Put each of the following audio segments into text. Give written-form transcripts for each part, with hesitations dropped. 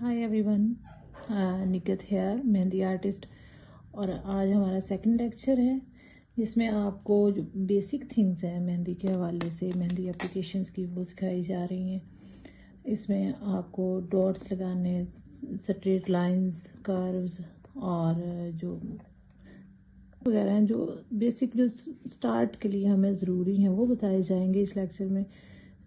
Hi everyone, Nikit hair mehndi artist. और आज हमारा सेकंड लेक्चर है जिसमें आपको जो बेसिक थिंग्स हैं मेहंदी के हवाले से, मेहंदी एप्लीकेशंस की, वो सिखाई जा रही हैं। इसमें आपको डॉट्स लगाने, स्ट्रेट लाइंस, कर्व्स और जो वगैरह हैं, जो बेसिक जो स्टार्ट के लिए हमें ज़रूरी हैं, वो बताए जाएंगे इस लेक्चर में।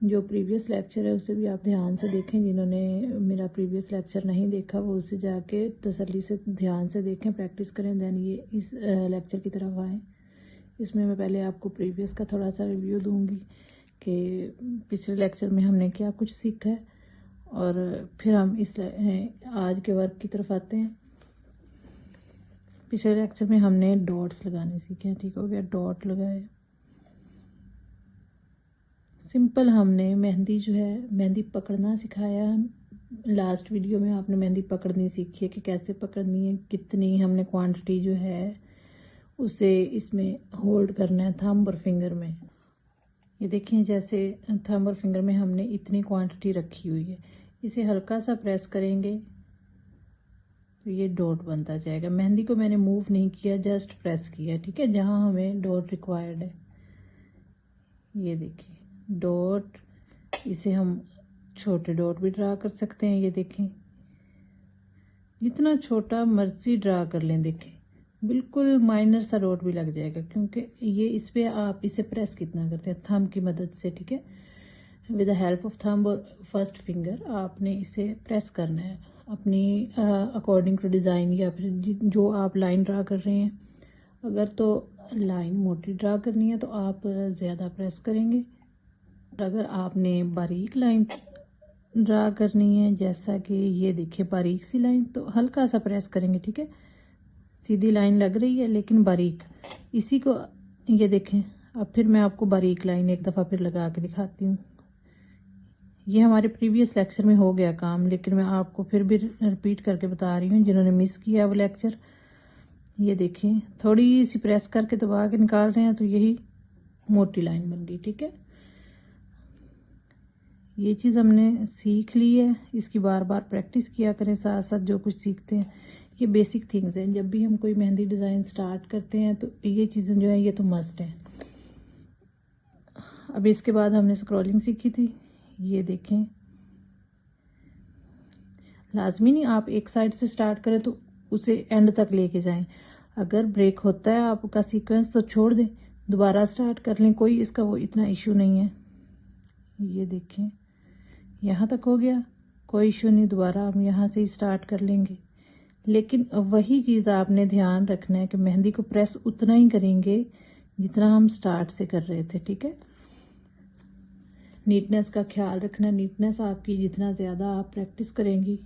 जो प्रीवियस लेक्चर है उसे भी आप ध्यान से देखें। जिन्होंने मेरा प्रीवियस लेक्चर नहीं देखा वो उसे जाके तसल्ली से ध्यान से देखें, प्रैक्टिस करें, देन ये इस लेक्चर की तरफ आएँ। इसमें मैं पहले आपको प्रीवियस का थोड़ा सा रिव्यू दूंगी कि पिछले लेक्चर में हमने क्या कुछ सीखा है, और फिर हम इस आज के वर्क की तरफ आते हैं। पिछले लेक्चर में हमने डॉट्स लगाने सीखे, ठीक हो गया, डॉट लगाए। सिंपल हमने मेहंदी जो है, मेहंदी पकड़ना सिखाया। लास्ट वीडियो में आपने मेहंदी पकड़नी सीखी है कि कैसे पकड़नी है, कितनी हमने क्वांटिटी जो है उसे इसमें होल्ड करना है थंब और फिंगर में। ये देखें, जैसे थंब और फिंगर में हमने इतनी क्वांटिटी रखी हुई है, इसे हल्का सा प्रेस करेंगे तो ये डॉट बनता जाएगा। मेहंदी को मैंने मूव नहीं किया, जस्ट प्रेस किया, ठीक है, जहां हमें डॉट रिक्वायर्ड है। ये देखिए डॉट, इसे हम छोटे डॉट भी ड्रा कर सकते हैं। ये देखें, जितना छोटा मर्जी ड्रा कर लें, देखें बिल्कुल माइनर सा डॉट भी लग जाएगा, क्योंकि ये इस पे आप इसे प्रेस कितना करते हैं, थंब की मदद से, ठीक है, with the help of thumb और फर्स्ट फिंगर आपने इसे प्रेस करना है अपनी अकॉर्डिंग टू डिज़ाइन, या फिर जो आप लाइन ड्रा कर रहे हैं। अगर तो लाइन मोटी ड्रा करनी है तो आप ज़्यादा प्रेस करेंगे। अगर आपने बारीक लाइन ड्रा करनी है, जैसा कि ये देखिए बारीक सी लाइन, तो हल्का सा प्रेस करेंगे, ठीक है। सीधी लाइन लग रही है लेकिन बारीक, इसी को ये देखें। अब फिर मैं आपको बारीक लाइन एक दफ़ा फिर लगा के दिखाती हूँ। ये हमारे प्रीवियस लेक्चर में हो गया काम, लेकिन मैं आपको फिर भी रिपीट करके बता रही हूँ जिन्होंने मिस किया वो लेक्चर। ये देखें, थोड़ी सी प्रेस करके दबा के निकाल रहे हैं तो यही मोटी लाइन बन गई, ठीक है। ये चीज़ हमने सीख ली है, इसकी बार बार प्रैक्टिस किया करें साथ साथ जो कुछ सीखते हैं। ये बेसिक थिंग्स हैं, जब भी हम कोई मेहंदी डिज़ाइन स्टार्ट करते हैं तो ये चीज़ें जो है ये तो मस्ट है। अब इसके बाद हमने स्क्रॉलिंग सीखी थी। ये देखें, लाजमी नहीं आप एक साइड से स्टार्ट करें तो उसे एंड तक लेके जाएं। अगर ब्रेक होता है आपका सीक्वेंस तो छोड़ दें, दोबारा स्टार्ट कर लें, कोई इसका वो इतना इशू नहीं है। ये देखें, यहाँ तक हो गया, कोई इशू नहीं, दोबारा हम यहाँ से ही स्टार्ट कर लेंगे। लेकिन वही चीज़ आपने ध्यान रखना है कि मेहंदी को प्रेस उतना ही करेंगे जितना हम स्टार्ट से कर रहे थे, ठीक है। नीटनेस का ख्याल रखना, नीटनेस आपकी जितना ज़्यादा आप प्रैक्टिस करेंगी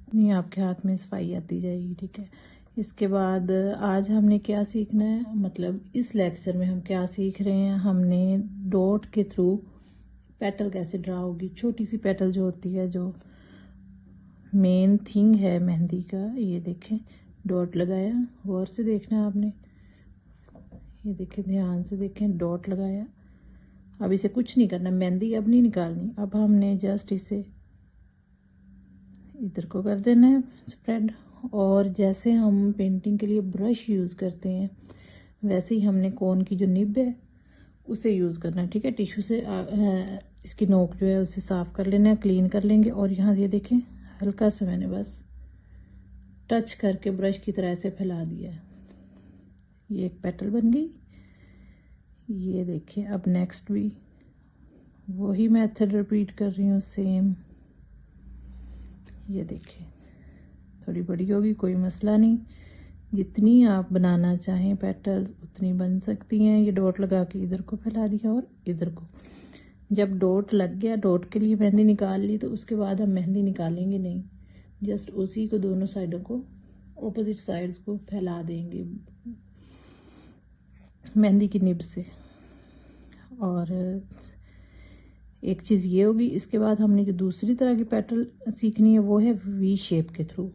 नहीं आपके हाथ में सफाई आती जाएगी, ठीक है। इसके बाद आज हमने क्या सीखना है, मतलब इस लेक्चर में हम क्या सीख रहे हैं, हमने डॉट के थ्रू पेटल कैसे ड्रा होगी, छोटी सी पेटल जो होती है, जो मेन थिंग है मेहंदी का। ये देखें, डॉट लगाया, गौर से देखना है आपने। ये देखें, ध्यान से देखें, डॉट लगाया। अब इसे कुछ नहीं करना, मेहंदी अब नहीं निकालनी, अब हमने जस्ट इसे इधर को कर देना है स्प्रेड। और जैसे हम पेंटिंग के लिए ब्रश यूज़ करते हैं वैसे ही हमने कोन की जो निब है उसे यूज़ करना है, ठीक है। टिश्यू से इसकी नोक जो है उसे साफ कर लेना है, क्लीन कर लेंगे। और यहाँ ये देखें, हल्का सा मैंने बस टच करके ब्रश की तरह से फैला दिया है। ये एक पेटल बन गई। ये देखिए, अब नेक्स्ट भी वही मेथड रिपीट कर रही हूँ, सेम। ये देखिए, थोड़ी बड़ी होगी, कोई मसला नहीं, जितनी आप बनाना चाहें पेटल उतनी बन सकती हैं। ये डॉट लगा के इधर को फैला दिया और इधर को। जब डॉट लग गया, डॉट के लिए मेहंदी निकाल ली, तो उसके बाद हम मेहंदी निकालेंगे नहीं, जस्ट उसी को दोनों साइडों को, ऑपोजिट साइड्स को फैला देंगे मेहंदी की निब से। और एक चीज़ ये होगी, इसके बाद हमने जो दूसरी तरह की पेटल सीखनी है वो है वी शेप के थ्रू।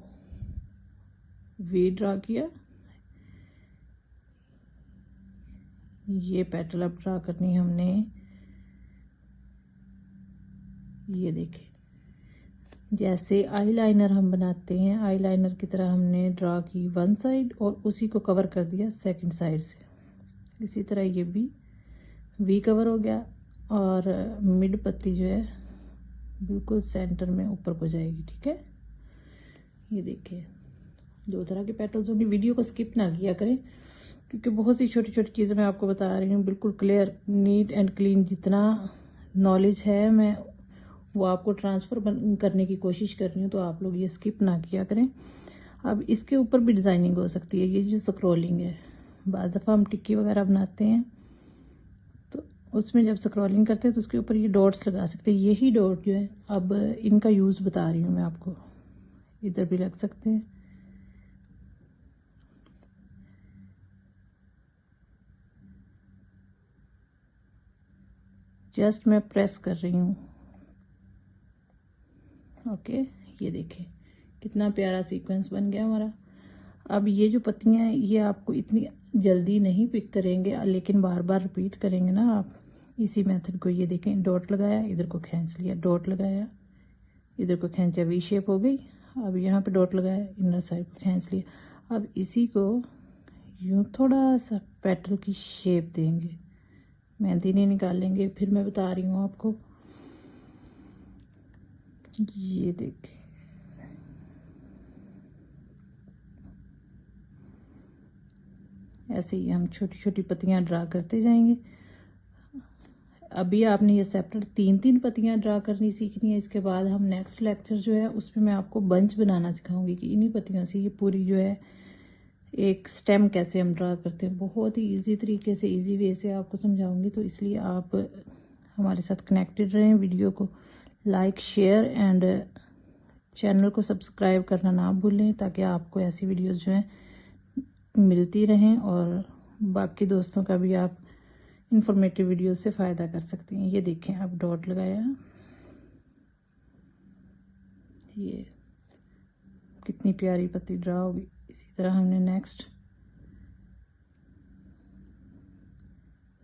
वी ड्रा किया, ये पेटल अब ड्रा करनी है हमने। ये देखिए, जैसे आई लाइनर हम बनाते हैं, आई लाइनर की तरह हमने ड्रा की वन साइड और उसी को कवर कर दिया सेकंड साइड से। इसी तरह ये भी वी कवर हो गया और मिड पत्ती जो है बिल्कुल सेंटर में ऊपर को जाएगी। ठीक है, ये देखिए दो तरह के पेटल्स होंगे। वीडियो को स्किप ना किया करें क्योंकि बहुत सी छोटी छोटी चीज़ें मैं आपको बता रही हूँ, बिल्कुल क्लियर नीट एंड क्लीन। जितना नॉलेज है मैं वो आपको ट्रांसफ़र करने की कोशिश कर रही हूँ, तो आप लोग ये स्किप ना किया करें। अब इसके ऊपर भी डिज़ाइनिंग हो सकती है। ये जो स्क्रॉलिंग है, बाज़ दफ़ा हम टिक्की वगैरह बनाते हैं तो उसमें जब स्क्रॉलिंग करते हैं तो उसके ऊपर ये डॉट्स लगा सकते हैं। यही डॉट जो है अब इनका यूज़ बता रही हूँ मैं आपको, इधर भी लग सकते हैं। जस्ट मैं प्रेस कर रही हूँ। ओके, ये देखिए कितना प्यारा सीक्वेंस बन गया हमारा। अब ये जो पत्तियां हैं ये आपको इतनी जल्दी नहीं पिक करेंगे, लेकिन बार बार रिपीट करेंगे ना आप इसी मेथड को। ये देखें, डॉट लगाया, इधर को खींच लिया, डॉट लगाया, इधर को खींचा, वी शेप हो गई। अब यहाँ पे डॉट लगाया, इनर साइड को खींच लिया। अब इसी को यूँ थोड़ा सा पेटल की शेप देंगे, मेहंदी नहीं निकालेंगे, फिर मैं बता रही हूँ आपको। ये देखिए ऐसे ही हम छोटी छोटी पत्तियां ड्रा करते जाएंगे। अभी आपने ये सेपरेट तीन तीन पत्तियां ड्रा करनी सीखनी है। इसके बाद हम नेक्स्ट लेक्चर जो है उसमें मैं आपको बंच बनाना सिखाऊंगी कि इन्हीं पत्तियों से ये पूरी जो है एक स्टेम कैसे हम ड्रा करते हैं। बहुत ही इजी तरीके से, इजी वे से आपको समझाऊंगी, तो इसलिए आप हमारे साथ कनेक्टेड रहें। वीडियो को लाइक, शेयर एंड चैनल को सब्सक्राइब करना ना भूलें ताकि आपको ऐसी वीडियोस जो हैं मिलती रहें और बाकी दोस्तों का भी आप इंफॉर्मेटिव वीडियो से फ़ायदा कर सकते हैं। ये देखें, अब डॉट लगाया, ये कितनी प्यारी पत्ती ड्रा होगी। इसी तरह हमने नेक्स्ट,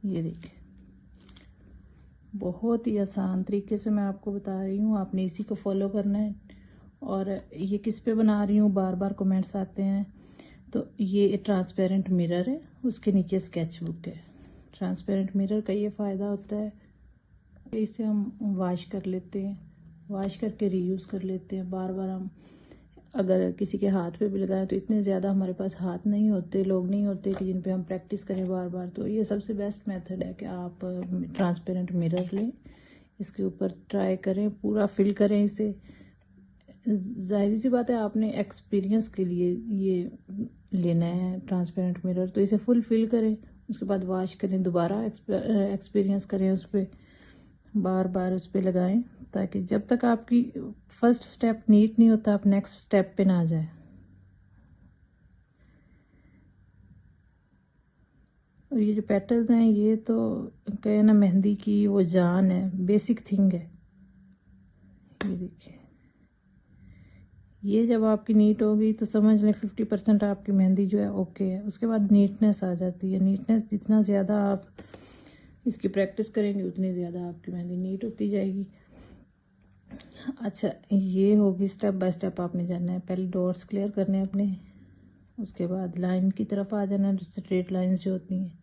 ये देखें बहुत ही आसान तरीके से मैं आपको बता रही हूँ, आपने इसी को फॉलो करना है। और ये किस पे बना रही हूँ, बार बार कमेंट्स आते हैं। तो ये ट्रांसपेरेंट मिरर है, उसके नीचे स्केच बुक है। ट्रांसपेरेंट मिरर का ये फ़ायदा होता है कि इसे हम वॉश कर लेते हैं, वॉश करके रीयूज़ कर लेते हैं। बार बार हम अगर किसी के हाथ पे भी लगाएं तो इतने ज़्यादा हमारे पास हाथ नहीं होते, लोग नहीं होते कि जिन पे हम प्रैक्टिस करें बार बार। तो ये सबसे बेस्ट मेथड है कि आप ट्रांसपेरेंट मिरर लें, इसके ऊपर ट्राई करें, पूरा फिल करें इसे। जाहिर सी बात है आपने एक्सपीरियंस के लिए ये लेना है ट्रांसपेरेंट मिरर, तो इसे फुल फिल करें, उसके बाद वॉश करें, दोबारा एक्सपीरियंस करें, उस पर बार बार उस पर लगाएं ताकि जब तक आपकी फर्स्ट स्टेप नीट नहीं होता आप नेक्स्ट स्टेप पे ना जाए। और ये जो पेटल्स हैं ये तो कहे ना मेहंदी की वो जान है, बेसिक थिंग है। ये देखिए, ये जब आपकी नीट होगी तो समझ लें 50% आपकी मेहंदी जो है ओके है। उसके बाद नीटनेस आ जाती है। नीटनेस जितना ज़्यादा आप इसकी प्रैक्टिस करेंगे उतनी ज़्यादा आपकी मेहंदी नीट होती जाएगी। अच्छा, ये होगी स्टेप बाय स्टेप आपने जाना है। पहले डॉट्स क्लियर करने हैं अपने, उसके बाद लाइन की तरफ आ जाना, स्ट्रेट लाइंस जो होती हैं।